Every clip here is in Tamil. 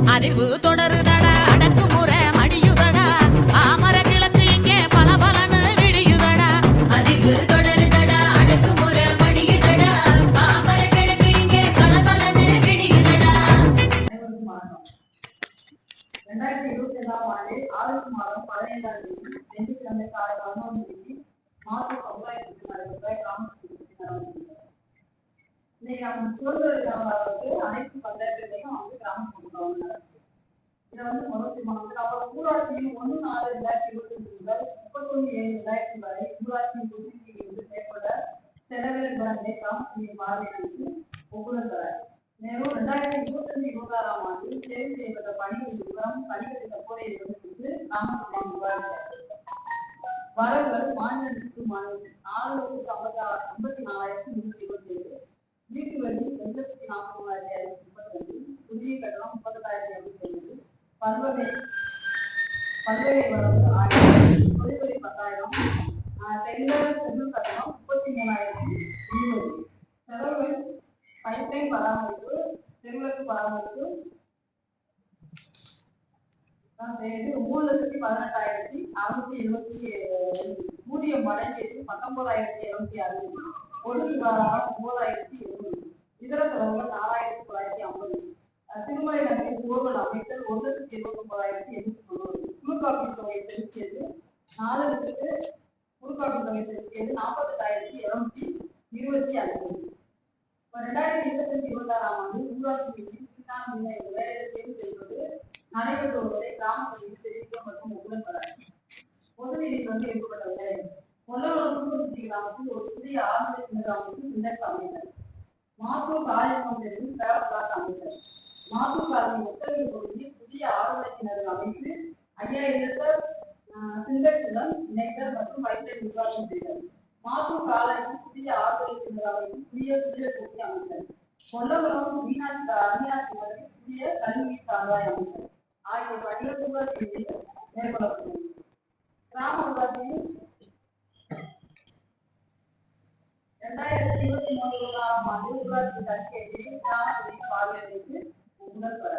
அதிர்வு தொடருதடா அடக்குமுறை மடியுதடா ஆமர கிழக்கு இங்கே பலபலன்னு விடியுதடா அதிர்வு தொடருதடா அடக்குமுறை மடியுதடா ஆமர கிழக்கு இங்கே பலபலன்னு விடியுதடா. 2022ஆம் ஆண்டு ஆகஸ்ட் மாதம் 15ஆம் தேதி வெள்ளிக்கிழமை காலை 11 மணிக்கு மாதூர் சமுதாயத்திற்கு நடைபெற்ற கிராமத்திற்கு நடந்தது. இன்னைக்கு நம்ம சுதந்திர தினத்துக்கு அனைத்து பஞ்சாயத்துகளையும் கிராம சமுதாயம் இதை முதல் அவர் ஊராட்சியில் 1/4/2025 முதல் 31/7/2000 வரை ஊராட்சியின் தொகுதியில் மேற்கொண்ட செலவின விவரங்களை கிராமத்தின் பார்வையிட்டு ஒப்புதல் தர. மேலும் 2025-26ஆம் ஆண்டு தேர்வு செய்யப்பட்ட பணிகளின் விவரம் பணிகளின் தற்போதைய குறித்து கிராமத்தின் விவாதித்தார். வரவுகள் மாநிலத்திற்கு மாநிலம் 4,54,127, வீட்டு வரி 2,43,532, புதிய கட்டணம் 38,250, பல்வகை வரவு 1000, தொழில்வரி 10,000, டெண்டர் செல்லும் கட்டணம் 33,200, செலவுகள் பைப்லைன் பராமரிப்பு, தெருவிளக்கு பராமரிப்பு 3,18,672, ஊதியம் வழங்கியது 19,760, ஒரு சுகாதாரம் 9,800, இதர செலவுகள் 4,950, திருமலை நகரில் போர்வல் அமைத்தல் 1,79,890, குழுக்காப்பீடு தொகை செலுத்தியது 48,725. 2025-26ஆம் ஆண்டு ஊராட்சி தேர்வு செய்வது நடைபெற்று வருவதை கிராமத்தில் தெரிவிக்க மற்றும் ஒப்புதல் தர. பொது நிதி ஏற்பட்டது. கொல்லவரம் கிராமத்தில் ஒரு புதிய ஆழ்நிலை கிணறு அமைப்பு சிண்டெக்ஸ் அமைத்தல். மாத்தூர் காளியம்மன் தெருவில் பேவர்பிளாக் அமைத்தல். மாத்தூர் காலனி ஒத்தகை பகுதியில் புதிய ஆழ்நிலை கிணறு அமைப்பு 5,000 சிண்டெக்ஸுடன் இணைத்தல் மற்றும் பைப்லைன் விரிவாக்கம் செய்தல். மாத்தூர் காலனியில் புதிய ஆழ்நிலை கிணறு அமைப்பு புதிய தொட்டி அமைத்தல். கொல்லவரம் மீனாட்சி நகரில் புதிய கழிவுநீர் கால்வாய் அமைத்தல் ஆகிய பணிகள் ஊராட்சியில் மேற்கொள்ளப்பட்டது. கிராம ஊராட்சியில் 2023ஆம் ஆண்டு ஊராட்சி அறிக்கையை கிராமத்தின் பார்வையிட்டு ஒப்புதல் பெற.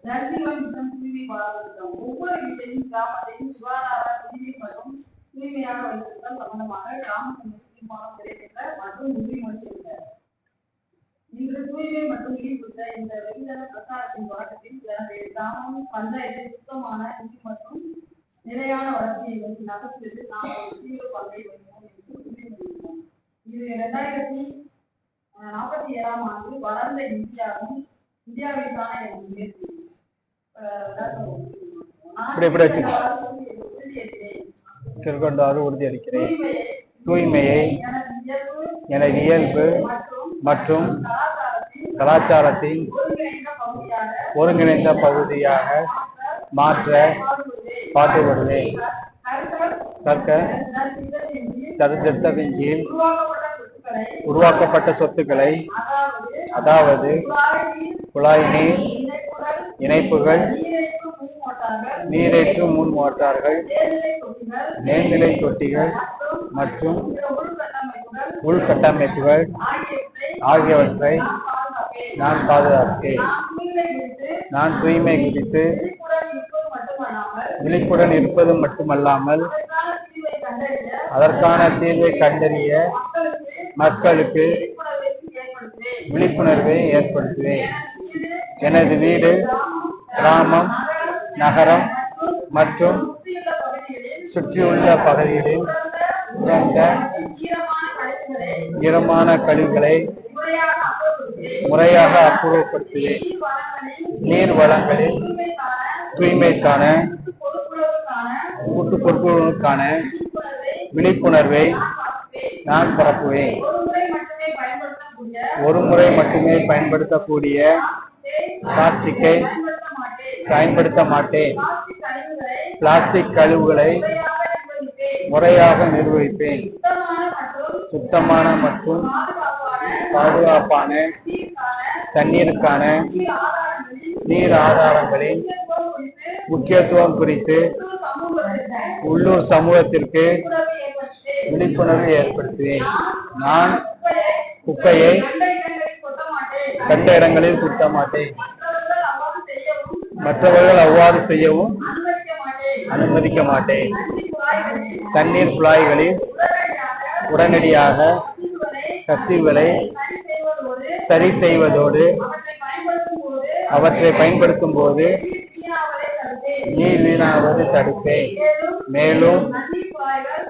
ஜல்ஜீவன் மிஷன் தூய்மை பாதுகாப்பு ஒவ்வொரு வீட்டையும் கிராமத்தையும் சுகாதார குடிநீர் மற்றும் தூய்மையாக வைத்திருத்தல் சம்பந்தமாக கிராமத்தின் தீர்மானம் நிறைவேற்ற மற்றும் உறுதிமொழி எடுத்தார். இன்று தூய்மை மற்றும் நீர் குறித்த இந்த வெகுஜன பிரச்சாரத்தின் தொடக்கத்தில் எனது கிராமம் பஞ்சாயத்து சுத்தமான நீர் மற்றும் நிலையான வளர்ச்சியை நோக்கி நகர்த்துவதில் நாம் ஒரு தீவிர பங்கை வகிப்போம் என்று உறுதிமொழிகிறோம். இது 2047ஆம் ஆண்டு வளர்ந்த இந்தியாவிற்கான முயற்சி. உறுதியளிக்கிறேன். தூய்மையை எனது இயல்பு மற்றும் கலாச்சாரத்தின் ஒருங்கிணைந்த பகுதியாக மாற்ற பாடுபடுவேன். சட்டத்தின் கீழ் உருவாக்கப்பட்ட சொத்துக்களை, அதாவது குழாய் நீர் இணைப்புகள், நீரேற்று முன் மோட்டார்கள், மேல்நிலை தொட்டிகள் மற்றும் உள்கட்டமைப்புகள் ஆகியவற்றை நான் பாதுகாப்பேன். நான் தூய்மை குறித்து விழிப்புடன் இருப்பது மட்டுமல்லாமல் அதற்கான தீர்வை கண்டறிய மக்களுக்கு விழிப்புணர்வை ஏற்படுத்துவேன். எனது வீடு, கிராமம், நகரம் மற்றும் சுற்றியுள்ள பகுதிகளில் ஈரமான கழிவுகளை முறையாக அப்புறப்படுத்துவேன். நீர் வளங்களில் தூய்மைக்கான கூட்டு பொறுப்புகளுக்கான விழிப்புணர்வை நான் பரப்புவேன். ஒரு முறை மட்டுமே பயன்படுத்தக்கூடிய பிளாஸ்டிக்கை பயன்படுத்த மாட்டேன். பிளாஸ்டிக் கழிவுகளை முறையாக நிர்வகிப்பேன். சுத்தமான மற்றும் பாதுகாப்பான தண்ணீருக்கான நீர் ஆதாரங்களின் முக்கியத்துவம் குறித்து உள்ளூர் சமூகத்திற்கு விழிப்புணர்வு ஏற்படுத்துவேன். நான் குப்பையை கண்ட இடங்களில் குத்த மாட்டேன். மற்றவர்கள் அவ்வாறு செய்யவும் அனுமதிக்க மாட்டேன். தண்ணீர் குழாய்களில் உடனடியாக கசிவுகளை சரி செய்வதோடு அவற்றை பயன்படுத்தும் போது நீர் வீணாவது தடுப்பேன். மேலும்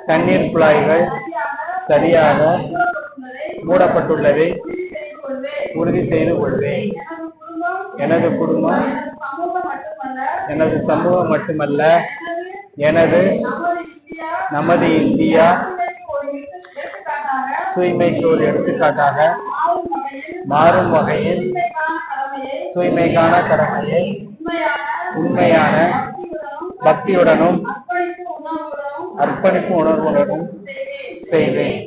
தண்ணீர் குழாய்கள் சரியாக மூடப்பட்டுள்ளதை உறுதி செய்து கொள்வேன். எனது குடும்பம், எனது சமூகம் மட்டுமல்ல, நமது இந்தியா தூய்மைக்கு ஒரு எடுத்துக்காட்டாக மாறும் வகையில் தூய்மைக்கான கடமையை உண்மையான பக்தியுடனும் அர்ப்பணிப்பு உணர்வுடனும் செய்வேன்.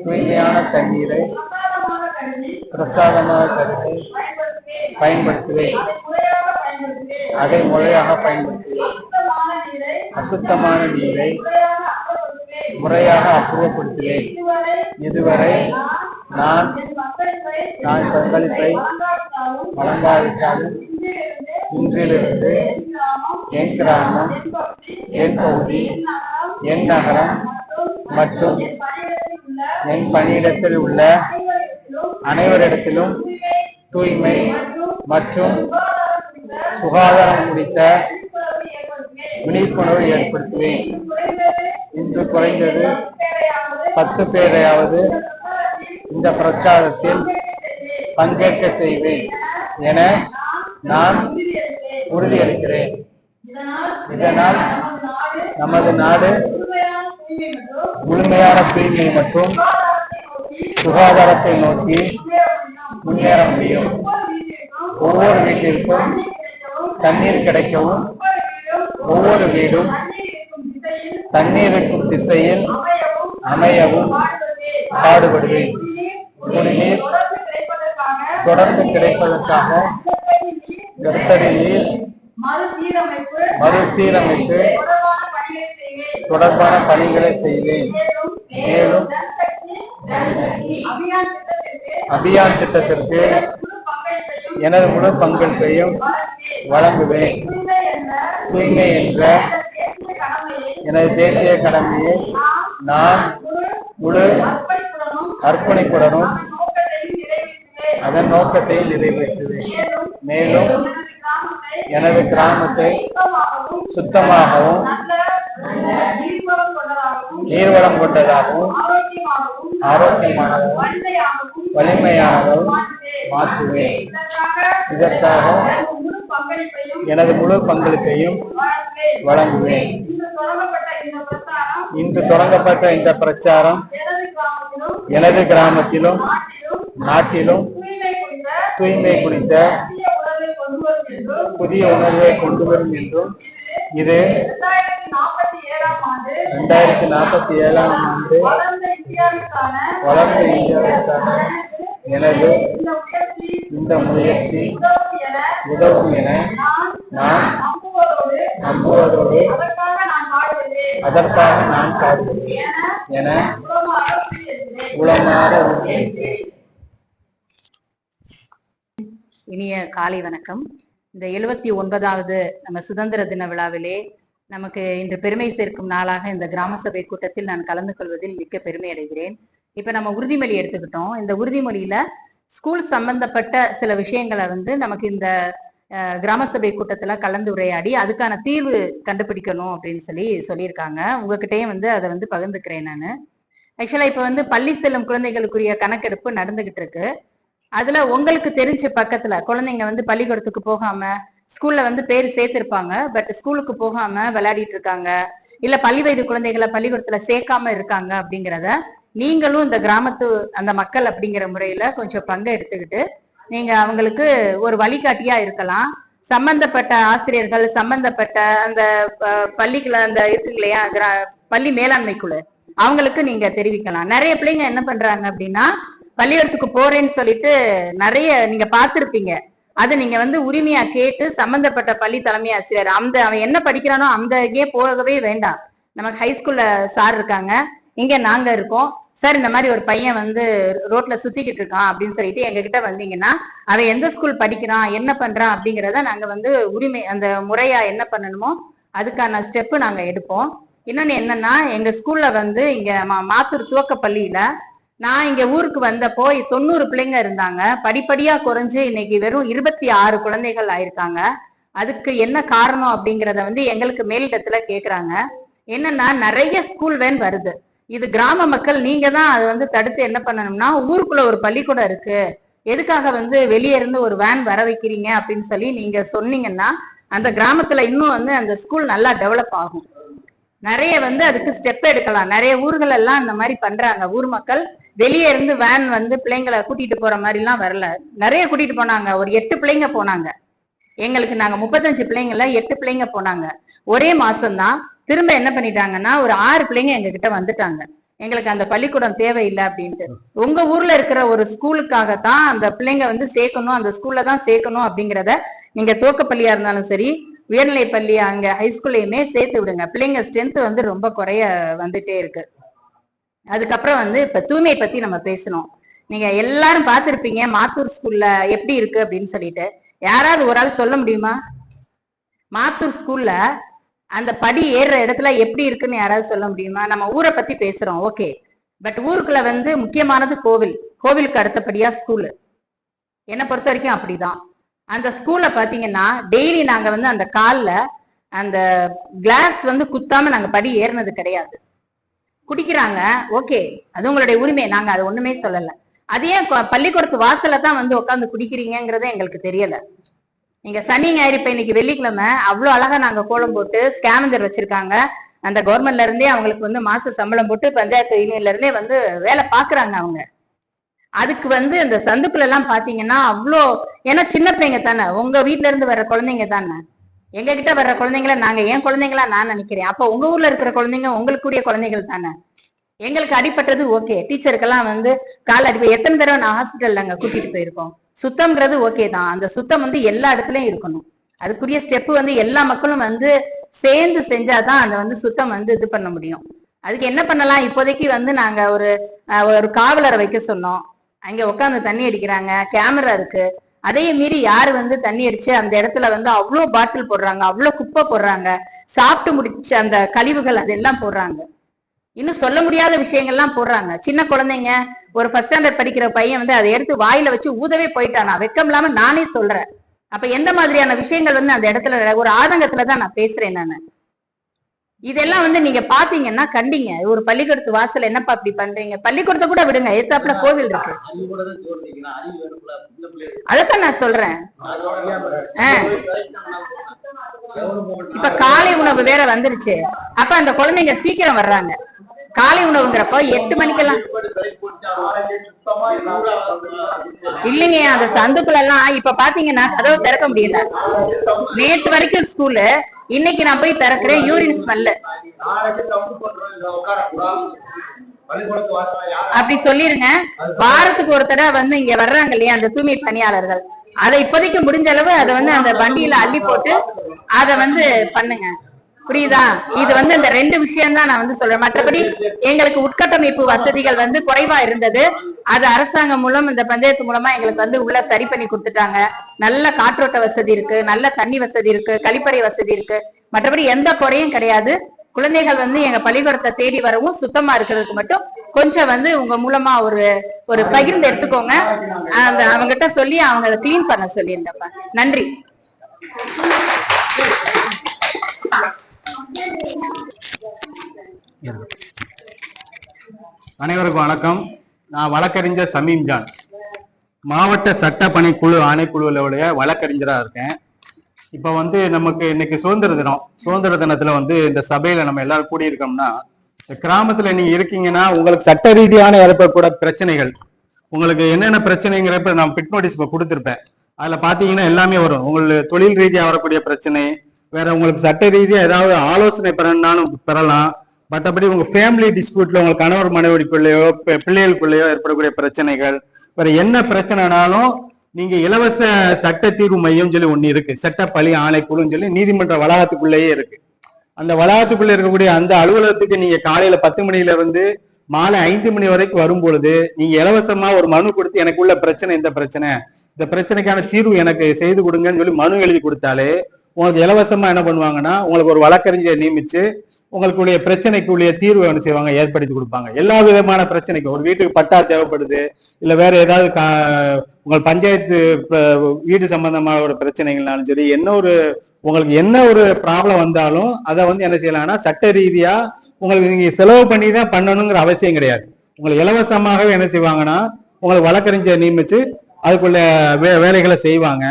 தூய்மையான தண்ணீரை பிரசாதமாக கருதி பயன்படுத்துவேன். அதை முறையாக பயன்படுத்துவேன். அசுத்தமான நீரை முறையாக அப்புறப்படுத்துவேன். இதுவரை நான் பங்களிப்பை வழங்காவிட்டாலும் இன்றிலிருந்து என் கிராமம், என் பகுதி, என் நகரம் மற்றும் என் பணியிடத்தில் உள்ள அனைவரிடத்திலும் தூய்மை மற்றும் சுகாதாரம் குறித்த விழிப்புணர்வு ஏற்படுத்துவேன். இன்று குறைந்தது 10 பேரையாவது இந்த பிரச்சாரத்தில் பங்கேற்க செய்வேன் என நான் உறுதியளிக்கிறேன். இதனால் நமது நாடு முழுமையான தூய்மை மற்றும் சுகாதாரத்தை நோக்கி முன்னேற முடியும். ஒவ்வொரு வீட்டிற்கும் தண்ணீர் கிடைக்கவும், ஒவ்வொரு வீடும் தண்ணீர் இருக்கும் திசையில் அமையவும் பாடுபடுவேன். குடிநீர் தொடர்ந்து கிடைப்பதற்காக கர்த்தரி நீர் மறுசீரமைப்பு தொடர்பான பணிகளை செய்வேன். மேலும் அபியான் திட்டத்திற்கு எனது முழு பங்களிப்பையும் வழங்குவேன். தூய்மை என்ற எனது தேசிய கடமையை நான் முழு அர்ப்பணிப்புடனும் அதன் நோக்கத்தை நிறைவேற்றுவேன். மேலும் எனது கிராமத்தை சுத்தமாகவும் நீர்வளம் கொண்டதாகவும் ஆரோக்கியமானதாகவும் வலிமையானதாகவும் மாற்றுவேன். இதற்காக எனது முழு பங்களிப்பையும் வழங்குவேன். இன்று தொடங்கப்பட்ட இந்த பிரச்சாரம் எனது கிராமத்திலும் நாட்டிலும் தூய்மை குறித்த புதிய உணர்வை கொண்டு வரும் என்றும் இது 2047 ஆண்டு வளர்ந்த இந்தியாவிற்கான எனது இந்த முயற்சி உதவும் என நான் நம்புவதோடு அதற்காக நான் பாடுகிறேன் என உளமாற உறுதியேற்கிறேன். இனிய காலை வணக்கம். இந்த 79வது நம்ம சுதந்திர தின விழாவிலே நமக்கு இன்று பெருமை சேர்க்கும் நாளாக இந்த கிராம சபை கூட்டத்தில் நான் கலந்து கொள்வதில் மிக்க பெருமை அடைகிறேன். இப்ப நம்ம உறுதிமொழி எடுத்துக்கிட்டோம். இந்த உறுதிமொழியில ஸ்கூல் சம்பந்தப்பட்ட சில விஷயங்களை நமக்கு இந்த கிராம சபை கூட்டத்துல கலந்து உரையாடி அதுக்கான தீர்வு கண்டுபிடிக்கணும் அப்படின்னு சொல்லியிருக்காங்க. உங்ககிட்டயும் அதை பகிர்ந்துக்கிறேன். நான் ஆக்சுவலா இப்ப பள்ளி செல்லும் குழந்தைகளுக்குரிய கணக்கெடுப்பு நடந்துகிட்டு இருக்கு. அதுல உங்களுக்கு தெரிஞ்ச பக்கத்துல குழந்தைங்க பள்ளிக்கூடத்துக்கு போகாம ஸ்கூல்ல பேர் சேர்த்திருப்பாங்க, பட் ஸ்கூலுக்கு போகாம விளையாடிட்டு இருக்காங்க, இல்ல பள்ளி வயது குழந்தைகளை பள்ளிக்கூடத்துல சேர்க்காம இருக்காங்க அப்படிங்கிறத நீங்களும் இந்த கிராமத்து அந்த மக்கள் அப்படிங்கிற முறையில கொஞ்சம் பங்கு எடுத்துக்கிட்டு நீங்க அவங்களுக்கு ஒரு வழிகாட்டியா இருக்கலாம். சம்பந்தப்பட்ட ஆசிரியர்கள், சம்பந்தப்பட்ட அந்த பள்ளிக்குள்ள அந்த இருக்குங்க இல்லையா பள்ளி மேலாண்மை குழு, அவங்களுக்கு நீங்க தெரிவிக்கலாம். நிறைய பிள்ளைங்க என்ன பண்றாங்க அப்படின்னா பள்ளிக்கூடத்துக்கு போறேன்னு சொல்லிட்டு நிறைய நீங்க பார்த்திருப்பீங்க. அதை நீங்க உரிமையா கேட்டு சம்பந்தப்பட்ட பள்ளி தலைமை ஆசிரியர் அவன் என்ன படிக்கிறானோ அந்த இங்கே போகவே வேண்டாம். நமக்கு ஹைஸ்கூல்ல சார் இருக்காங்க, இங்க நாங்க இருக்கோம், சார் இந்த மாதிரி ஒரு பையன் வந்து ரோட்ல சுத்திக்கிட்டு இருக்கான் அப்படின்னு சொல்லிட்டு எங்க கிட்ட வந்தீங்கன்னா அவன் எந்த ஸ்கூல் படிக்கிறான் என்ன பண்றான் அப்படிங்கிறத நாங்க வந்து உரிமை அந்த முறையா என்ன பண்ணணுமோ அதுக்கான ஸ்டெப்பு நாங்க எடுப்போம். இன்னொன்னு என்னன்னா எங்க ஸ்கூல்ல வந்து இங்க மாத்தூர் துவக்க பள்ளியில நான் இங்க ஊருக்கு வந்தப்போ 90 பிள்ளைங்க இருந்தாங்க. படிப்படியா குறைஞ்சு இன்னைக்கு வெறும் 26 குழந்தைகள் ஆயிருக்காங்க. அதுக்கு என்ன காரணம் அப்படிங்கிறத வந்து எங்களுக்கு மேலிடத்துல கேக்குறாங்க. என்னன்னா நிறைய ஸ்கூல் வேன் வருது. இது கிராம மக்கள் நீங்க தான் அதை வந்து தடுத்து என்ன பண்ணணும்னா ஊருக்குள்ள ஒரு பள்ளிக்கூடம் இருக்கு, எதுக்காக வந்து வெளியே இருந்து ஒரு வேன் வர வைக்கிறீங்க அப்படின்னு சொல்லி நீங்க சொன்னீங்கன்னா அந்த கிராமத்துல இன்னும் வந்து அந்த ஸ்கூல் நல்லா டெவலப் ஆகும். நிறைய வந்து அதுக்கு ஸ்டெப் எடுக்கலாம். நிறைய ஊர்கள் எல்லாம் இந்த மாதிரி பண்றாங்க. ஊர் மக்கள் வெளியே இருந்து வேன் வந்து பிள்ளைங்களை கூட்டிட்டு போற மாதிரி எல்லாம் வரல. நிறைய கூட்டிட்டு போனாங்க. ஒரு 8 பிள்ளைங்க போனாங்க. எங்களுக்கு நாங்க 35 பிள்ளைங்கள 8 பிள்ளைங்க போனாங்க. ஒரே மாசம்தான் திரும்ப என்ன பண்ணிட்டாங்கன்னா ஒரு 6 பிள்ளைங்க எங்க கிட்ட வந்துட்டாங்க. எங்களுக்கு அந்த பள்ளிக்கூடம் தேவையில்லை அப்படின்ட்டு. உங்க ஊர்ல இருக்கிற ஒரு ஸ்கூலுக்காகத்தான் அந்த பிள்ளைங்க வந்து சேர்க்கணும், அந்த ஸ்கூல்ல தான் சேர்க்கணும் அப்படிங்கிறத நீங்க துவக்கப்பள்ளியா இருந்தாலும் சரி உயர்நிலை பள்ளி அங்க ஹைஸ்கூல்லையுமே சேர்த்து விடுங்க. பிள்ளைங்க ஸ்ட்ரென்த் வந்து ரொம்ப குறைய வந்துட்டே இருக்கு. அதுக்கப்புறம் வந்து இப்ப தூய்மை பத்தி நம்ம பேசணும். நீங்க எல்லாரும் பார்த்திருப்பீங்க மாத்தூர் ஸ்கூல்ல எப்படி இருக்கு அப்படின்னு சொல்லிட்டு. யாராவது ஒரு ஆள் சொல்ல முடியுமா மாத்தூர் ஸ்கூல்ல அந்த படி ஏறுற இடத்துல எப்படி இருக்குன்னு யாராவது சொல்ல முடியுமா? நம்ம ஊரை பத்தி பேசுறோம் ஓகே, பட் ஊருக்குள்ள வந்து முக்கியமானது கோவில். கோவிலுக்கு அடுத்தபடியா ஸ்கூலு. என்னை பொறுத்த வரைக்கும் அப்படிதான். அந்த ஸ்கூல்ல பாத்தீங்கன்னா டெய்லி நாங்க வந்து அந்த கால்ல அந்த கிளாஸ் வந்து குத்தாம நாங்க படி ஏறினது கிடையாது. குடிக்கிறாங்க ஓகே, அது உங்களுடைய உரிமை, நாங்க அதை ஒண்ணுமே சொல்லல. அதே பள்ளிக்கூடத்து வாசல்ல தான் வந்து உட்காந்து குடிக்கிறீங்கிறத எங்களுக்கு தெரியல. நீங்க சனி ஞாயிறு இப்ப இன்னைக்கு வெள்ளிக்கிழமை அவ்வளவு அழகா நாங்க கோலம் போட்டு ஸ்கேமந்தர் வச்சிருக்காங்க. அந்த கவர்மெண்ட்ல இருந்தே அவங்களுக்கு வந்து மாச சம்பளம் போட்டு பஞ்சாயத்து யூனியன்ல இருந்தே வந்து வேலை பாக்குறாங்க அவங்க. அதுக்கு வந்து இந்த சந்துக்குள்ள எல்லாம் பாத்தீங்கன்னா அவ்வளோ, ஏன்னா சின்ன பிள்ளைங்க தானே, உங்க வீட்டுல இருந்து வர்ற குழந்தைங்க தானே, எங்க கிட்ட வர்ற குழந்தைங்கள நாங்க ஏன் குழந்தைங்களா நான் நினைக்கிறேன். அப்ப உங்க ஊர்ல இருக்கிற குழந்தைங்க உங்களுக்குரிய குழந்தைகள் தானே. எங்களுக்கு அடிப்பட்டது ஓகே, டீச்சருக்கெல்லாம் வந்து கால் அடிப்பை எத்தனை தடவை நான் ஹாஸ்பிட்டல்ல அங்க கூட்டிட்டு போயிருக்கோம். சுத்தம்ன்றது ஓகே தான், அந்த சுத்தம் வந்து எல்லா இடத்துலயும் இருக்கணும். அதுக்குரிய ஸ்டெப் வந்து எல்லா மக்களும் வந்து சேர்ந்து செஞ்சாதான் அந்த வந்து சுத்தம் வந்து இது பண்ண முடியும். அதுக்கு என்ன பண்ணலாம், இப்போதைக்கு வந்து நாங்க ஒரு காவலரை வைக்க சொன்னோம். அங்க உட்காந்து தண்ணி அடிக்கிறாங்க, கேமரா இருக்கு. அதையும் மீறி யாரு வந்து தண்ணி அடிச்சு அந்த இடத்துல வந்து அவ்வளோ பாட்டில் போடுறாங்க, அவ்வளோ குப்பை போடுறாங்க, சாப்பிட்டு முடிச்ச அந்த கழிவுகள் அதெல்லாம் போடுறாங்க. இன்னும் சொல்ல முடியாத விஷயங்கள்லாம் போடுறாங்க. சின்ன குழந்தைங்க, ஒரு ஃபர்ஸ்ட் ஸ்டாண்டர்ட் படிக்கிற பையன் வந்து அதை எடுத்து வாயில வச்சு ஊதவே போயிட்டானா, வெக்கம் இல்லாம நானே சொல்றேன். அப்ப எந்த மாதிரியான விஷயங்கள் வந்து அந்த இடத்துல ஒரு ஆதங்கத்துலதான் நான் பேசுறேன் நானு. இதெல்லாம் வந்து நீங்க பாத்தீங்கன்னா கண்டிங்க. ஒரு பள்ளிக்கூடத்து வாசல் என்னப்பா அப்படி பண்றீங்க, பள்ளிக்கூடத்தை கூட விடுங்க, எத்தாப்புல கோவில் இருக்கு. அதத்தான் நான் சொல்றேன். இப்ப காலை உணவு வேற வந்துருச்சு. அப்ப அந்த குழந்தைங்க சீக்கிரம் வர்றாங்க. காலை உணவுங்கிறப்போ 8 மணிக்கெல்லாம் இல்லைங்க. அந்த சந்துக்குள்ள எல்லாம் இப்ப பாத்தீங்கன்னா கதவு திறக்க முடியல. நேற்று வரைக்கும் ஸ்கூலு, இன்னைக்கு நான் போய் திறக்கிறேன், யூரின் ஸ்மெல்லு. அப்படி சொல்லிருங்க. வாரத்துக்கு ஒரு தடவை வந்து இங்க வர்றாங்க இல்லையா அந்த தூய்மை பணியாளர்கள், அதை இப்போதைக்கு முடிஞ்ச அளவு அதை வந்து அந்த வண்டியில அள்ளி போட்டு அதை வந்து பண்ணுங்க. புரியுதா? இது வந்து இந்த 2 விஷயம் தான் நான் வந்து சொல்றேன். மற்றபடி எங்களுக்கு உட்கட்டமைப்பு வசதிகள் வந்து குறைவா இருந்தது. அது அரசாங்கம் மூலம் இந்த பஞ்சாயத்து மூலமா எங்களுக்கு வந்து உள்ள சரி பண்ணி கொடுத்துட்டாங்க. நல்ல காற்றோட்ட வசதி இருக்கு, நல்ல தண்ணி வசதி இருக்கு, கழிப்பறை வசதி இருக்கு. மற்றபடி எந்த குறையும் கிடையாது. குழந்தைகள் வந்து எங்க பள்ளிக்கூடத்தை தேடி வரவும் சுத்தமா இருக்கிறதுக்கு மட்டும் கொஞ்சம் வந்து உங்க மூலமா ஒரு பகிர்ந்து எடுத்துக்கோங்க. அந்த அவங்ககிட்ட சொல்லி அவங்க அதை கிளீன் பண்ண சொல்லியிருந்தப்ப. நன்றி. அனைவருக்கும் வணக்கம். நான் வழக்கறிஞர் சமீம் ஜான், மாவட்ட சட்ட பணிக்குழு ஆணைக்குழுவுடைய வழக்கறிஞராக இருக்கேன். இப்போ வந்து நமக்கு இன்னைக்கு சுதந்திர தினம். சுதந்திர தினத்துல வந்து இந்த சபையில நம்ம எல்லாரும் கூடியிருக்கோம்னா, இந்த கிராமத்துல நீங்க இருக்கீங்கன்னா உங்களுக்கு சட்ட ரீதியான ஏற்படக்கூட பிரச்சனைகள், உங்களுக்கு என்னென்ன பிரச்சனைங்கிறப்ப நான் பிட் நோட்டீஸ் இப்போ கொடுத்துருப்பேன். அதுல பாத்தீங்கன்னா எல்லாமே வரும். உங்களுக்கு தொழில் ரீதியா வரக்கூடிய பிரச்சனை, வேற உங்களுக்கு சட்ட ரீதியா ஏதாவது ஆலோசனை பெறணும்னாலும் பெறலாம். மற்றபடி உங்க ஃபேமிலி டிஸ்பியூட்ல உங்களுக்கு கணவர் மனைவிக்குள்ளேயோ பிள்ளைகளுக்குள்ளேயோ ஏற்படக்கூடிய பிரச்சனைகள், வேற என்ன பிரச்சனைனாலும் நீங்க இலவச சட்ட தீர்வு மையம் சொல்லி ஒண்ணு இருக்கு, சட்ட பழி ஆணைக்குழுன்னு சொல்லி நீதிமன்ற வளாகத்துக்குள்ளேயே இருக்கு. அந்த வளாகத்துக்குள்ள இருக்கக்கூடிய அந்த அலுவலகத்துக்கு நீங்க காலையில 10 மணில இருந்து மாலை 5 மணி வரைக்கும் வரும் பொழுது நீங்க இலவசமா ஒரு மனு கொடுத்து எனக்குள்ள பிரச்சனை இந்த பிரச்சனைக்கான தீர்வு எனக்கு செய்து கொடுங்கன்னு சொல்லி மனு எழுதி கொடுத்தாலே உங்களுக்கு இலவசமா என்ன பண்ணுவாங்கன்னா உங்களுக்கு ஒரு வழக்கறிஞரை நியமிச்சு உங்களுக்குடைய பிரச்சனைக்குரிய தீர்வு என்ன செய்வாங்க, ஏற்படுத்தி கொடுப்பாங்க. எல்லா விதமான பிரச்சனைக்கும், ஒரு வீட்டுக்கு பட்டா தேவைப்படுது, இல்ல வேற ஏதாவது உங்கள் பஞ்சாயத்து வீடு சம்பந்தமான ஒரு பிரச்சனைகள்னாலும் சரி, உங்களுக்கு என்ன ஒரு ப்ராப்ளம் வந்தாலும் அதை வந்து என்ன செய்யலாம்னா சட்ட ரீதியா உங்களுக்கு நீங்க செலவு பண்ணி தான் பண்ணணுங்கிற அவசியம் கிடையாது. உங்களுக்கு இலவசமாகவே என்ன செய்வாங்கன்னா உங்களுக்கு வழக்கறிஞரை நியமிச்சு அதுக்குள்ள வேலைகளை செய்வாங்க.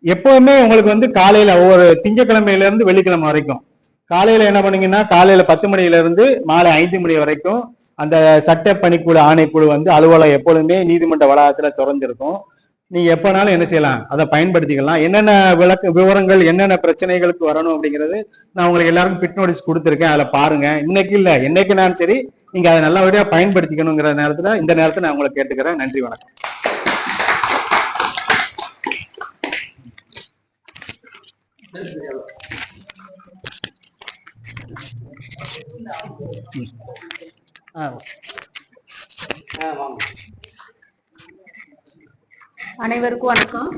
எப்பவுமே உங்களுக்கு வந்து காலையில ஒவ்வொரு திங்கக்கிழமையில இருந்து வெள்ளிக்கிழமை வரைக்கும் காலையில என்ன பண்ணீங்கன்னா காலையில 10 மணியில இருந்து மாலை 5 மணி வரைக்கும் அந்த சட்ட பணிக்குழு ஆணைக்குழு வந்து அலுவலகம் எப்பொழுதுமே நீதிமன்ற வளாகத்துல திறந்திருக்கும். நீங்க எப்பனாலும் என்ன செய்யலாம், அதை பயன்படுத்திக்கலாம். என்னென்ன விவரங்கள் என்னென்ன பிரச்சனைகளுக்கு வரணும் அப்படிங்கிறது நான் உங்களுக்கு எல்லாருக்கும் பிட் நோட்டீஸ் கொடுத்துருக்கேன், அதில் பாருங்க. இன்னைக்கு இல்லை என்னைக்குனாலும் சரி நீங்க அதை நல்லபடியா பயன்படுத்திக்கணுங்கிற இந்த நேரத்தில் நான் உங்களை கேட்டுக்கிறேன். நன்றி, வணக்கம். அனைவருக்கும் வணக்கம்.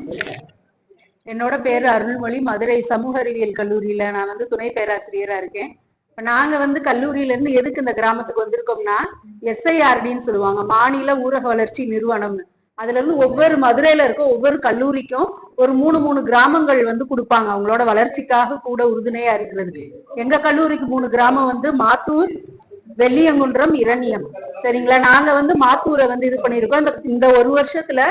என்னோட பேர் அருள்மொழி. மதுரை சமூக அறிவியல் கல்லூரியில நான் வந்து துணை பேராசிரியரா இருக்கேன். இப்ப நாங்க வந்து கல்லூரியில இருந்து எதுக்கு இந்த கிராமத்துக்கு வந்திருக்கோம்னா, SIRDன்னு சொல்லுவாங்க, மாநில ஊரக வளர்ச்சி நிறுவனம். அதுல இருந்து ஒவ்வொரு மதுரையில இருக்க ஒவ்வொரு கல்லூரிக்கும் ஒரு 3 கிராமங்கள் வந்து கொடுப்பாங்க, அவங்களோட வளர்ச்சிக்காக கூட உறுதுணையா இருக்கிறது. எங்க கல்லூரிக்கு 3 கிராமம் வந்து மாத்தூர், வெள்ளியங்குன்றம், இரணியம். சரிங்களா? நாங்க வந்து மாத்தூரை வந்து இது பண்ணிருக்கோம். இந்த ஒரு வருஷத்துல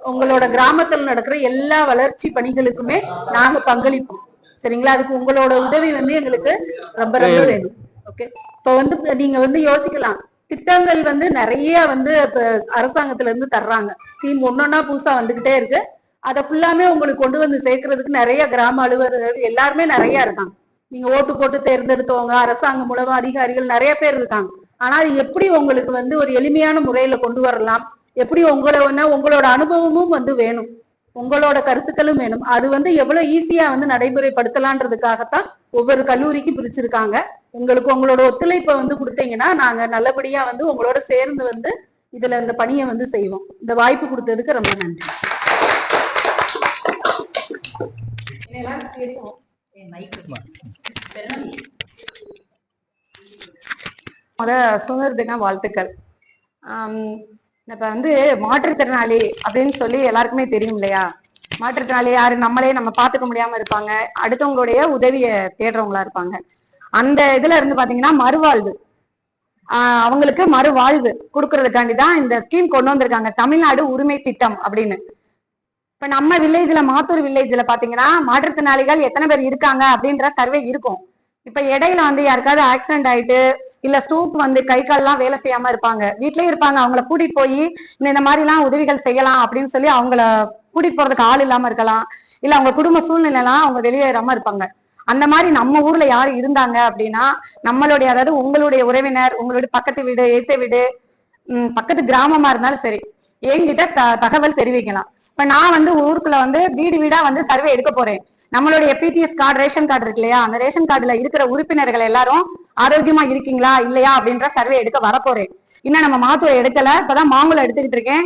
உங்களோட கிராமத்துல நடக்கிற எல்லா வளர்ச்சி பணிகளுக்குமே நாங்க பங்களிப்போம். சரிங்களா? அதுக்கு உங்களோட உதவி வந்து எங்களுக்கு ரொம்ப ரொம்ப வேணும். ஓகே, இப்போ வந்து நீங்க வந்து யோசிக்கலாம், திட்டங்கள் வந்து நிறைய வந்து இப்ப அரசாங்கத்துல இருந்து தர்றாங்க, ஸ்கீம் ஒன்னொன்னா புதுசா வந்துகிட்டே இருக்கு. அதை ஃபுல்லாமே உங்களுக்கு கொண்டு வந்து சேர்க்கறதுக்கு நிறைய கிராம அலுவலர்கள் எல்லாருமே நிறைய இருக்காங்க. நீங்க ஓட்டு போட்டு தேர்ந்தெடுத்தவங்க, அரசாங்கம் மூலமா அதிகாரிகள் நிறைய பேர் இருக்காங்க. ஆனா அது எப்படி உங்களுக்கு வந்து ஒரு எளிமையான முறையில கொண்டு வரலாம், எப்படி உங்களோட அனுபவமும் வந்து வேணும், உங்களோட கருத்துக்களும் வேணும். அது வந்து எவ்வளவு ஈஸியா வந்து நடைமுறைப்படுத்தலான்றதுக்காகத்தான் ஒவ்வொரு கல்லூரிக்கும் பிரிச்சிருக்காங்க. உங்களுக்கு உங்களோட ஒத்துழைப்பை வந்து கொடுத்தீங்கன்னா நாங்க நல்லபடியா வந்து உங்களோட சேர்ந்து வந்து இதுல இந்த பணியை வந்து செய்வோம். இந்த வாய்ப்பு கொடுத்ததுக்கு ரொம்ப நன்றி. சுதந்திர தின வாழ்த்துக்கள். இப்ப வந்து மாற்றுத்திறனாளி அப்படின்னு சொல்லி எல்லாருக்குமே தெரியும் இல்லையா? மாற்றுத்திறனாளி யாரு? நம்ம பாத்துக்க முடியாம இருப்பாங்க, அடுத்தவங்களுடைய உதவியை தேடுறவங்களா இருப்பாங்க. அந்த இதுல இருந்து பாத்தீங்கன்னா மறுவாழ்வு, அவங்களுக்கு மறுவாழ்வு கொடுக்கறதுக்காண்டிதான் இந்த ஸ்கீம் கொண்டு வந்திருக்காங்க, தமிழ்நாடு உரிமை திட்டம் அப்படின்னு. இப்ப நம்ம வில்லேஜ்ல, மாத்தூர் வில்லேஜ்ல பாத்தீங்கன்னா மாற்றுத்திறனாளிகள் எத்தனை பேர் இருக்காங்க அப்படின்ற சர்வே இருக்கும். இப்ப இடையில வந்து யாருக்காவது ஆக்சிடென்ட் ஆயிட்டு, இல்ல ஸ்ட்ரோக் வந்து கை கால்லாம் வேலை செய்யாம இருப்பாங்க, வீட்லயே இருப்பாங்க, அவங்கள கூட்டிட்டு போய் இந்த மாதிரி எல்லாம் உதவிகள் செய்யலாம் அப்படின்னு சொல்லி அவங்கள கூட்டிட்டு போறதுக்கு ஆள் இல்லாம இருக்கலாம், இல்ல அவங்க குடும்ப சூழ்நிலை எல்லாம் அவங்க வெளியேறாம இருப்பாங்க. அந்த மாதிரி நம்ம ஊர்ல யாரு இருந்தாங்க அப்படின்னா, நம்மளுடைய, அதாவது உங்களுடைய உறவினர், உங்களுடைய பக்கத்து வீடு, ஏத்த வீடு, பக்கத்து கிராமமா இருந்தாலும் சரி, என்கிட்ட தகவல் தெரிவிக்கலாம். இப்ப நான் வந்து ஊருக்குள்ள வந்து வீடு வீடா வந்து சர்வே எடுக்க போறேன். நம்மளுடைய PTS கார்டு, ரேஷன் கார்டு இருக்கு இல்லையா, அந்த ரேஷன் கார்டுல இருக்கிற உறுப்பினர்கள் எல்லாரும் ஆரோக்கியமா இருக்கீங்களா இல்லையா அப்படின்ற சர்வே எடுக்க வரப்போறேன். இன்னும் நம்ம மாத்தூர் எடுக்கல, இப்பதான் மாங்குளம் எடுத்துக்கிட்டு இருக்கேன்,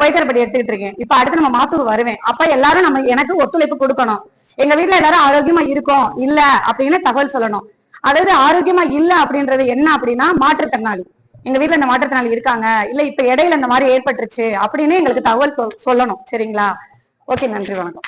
பைத்தரப்படி எடுத்துக்கிட்டு இருக்கேன். இப்ப அடுத்து நம்ம மாத்தூர் வருவேன். அப்ப எல்லாரும் எனக்கு ஒத்துழைப்பு கொடுக்கணும். எங்க வீட்டுல எல்லாரும் ஆரோக்கியமா இருக்கோம் இல்ல அப்படின்னு தகவல் சொல்லணும். அதாவது ஆரோக்கியமா இல்ல அப்படின்றது என்ன அப்படின்னா, மாற்றுத்திறனாளி, எங்க வீட்டுல இந்த மாற்றுத்திறனாளி இருக்காங்க, இல்ல இப்ப இடையில இந்த மாதிரி ஏற்பட்டுருச்சு அப்படின்னு எங்களுக்கு தகவல் சொல்லணும். சரிங்களா? ஓகே, நன்றி, வணக்கம்.